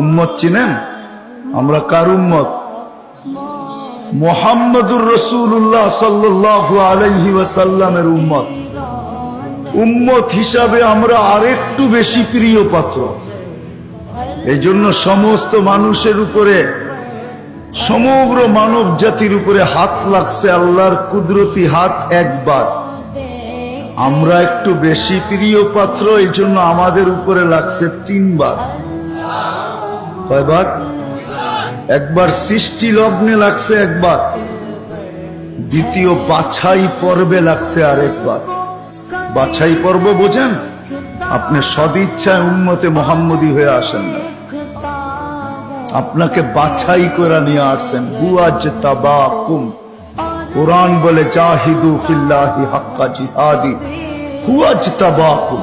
উম্মত চিনেন? আমরা কার উম্মত? মুহাম্মদুর রাসূলুল্লাহ সাল্লাল্লাহু আলাইহি ওয়াসাল্লামের উম্মত। উম্মত হিসাবে আমরা আরেকটু বেশি প্রিয় পাত্র। এই জন্য সমস্ত মানুষের উপরে, সমগ্র মানব জাতির উপরে হাত লাগছে আল্লাহর কুদরতি হাত একবার। আমরা একটু বেশি প্রিয় পাত্র, এই জন্য আমাদের উপরে লাগছে তিনবার। কয়বার? একবার সৃষ্টি লগ্নে লাগছে একবার, দ্বিতীয় বাছাই পর্বে লাগছে আরেকবার। বাছাই পর্ব বোঝেন? আপনি সদিচ্ছায় উম্মতে মুহাম্মদী হয়ে আসেন না, আপনাকে বাছাই করে নিয়ে আসছেন। হুয়াজতাবাকুম, কোরআন বলে জাহিদু ফিল্লাহি হাক্কা জিহাদি, হুয়াজতাবাকুম।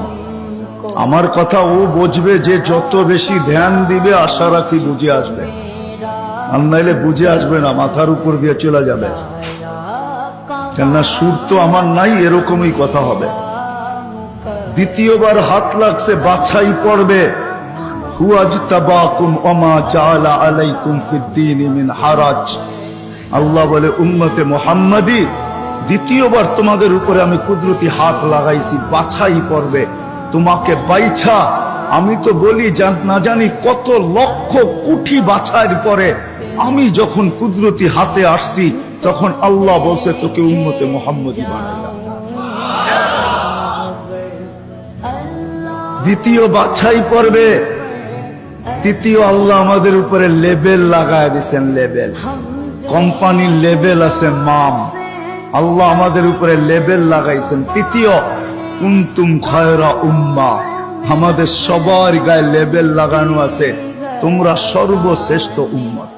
আমার কথা ও বুঝবে যে যত বেশি ধ্যান দিবে, আশা রাখি বুঝে আসবে। আর নাইলে বুঝে আসবে না, মাথার উপর দিয়ে চলে যাবে। কেননা সুর তো আমার নাই, এরকমই কথা হবে। দ্বিতীয়বার হাত লাগছে বাছাই পড়বে। হুয়াজতাবাকুম ওমা জাআলা আলাইকুম ফিদ্দীনি মিন হারাজ। আল্লাহ বলে উম্মতে মুহাম্মাদি, দ্বিতীয়বার তোমাদের উপরে আমি কুদরতি হাত লাগাইছি বাছাই পড়বে। তোমাকে বাইছা, আমি তো বলি না জানি কত লক্ষ কোটি বাছাইয়ের পরে আমি যখন কুদরতি হাতে আসছি, তখন আল্লাহ বলছে তোকে উম্মতে মুহাম্মাদি বানাইলাম। দ্বিতীয় বাছাই পড়বে, তৃতীয় আল্লাহ আমাদের উপরে লেবেল লাগায় দিয়েছেন। লেবেল, কোম্পানির লেবেল আছে মাম, আল্লাহ আমাদের উপরে লেবেল লাগাইছেন। তৃতীয় কুনতুম খায়রা উম্মাহ, আমাদের সবার গায়ে লেবেল লাগানো আছে, তোমরা সর্বশ্রেষ্ঠ উম্মত।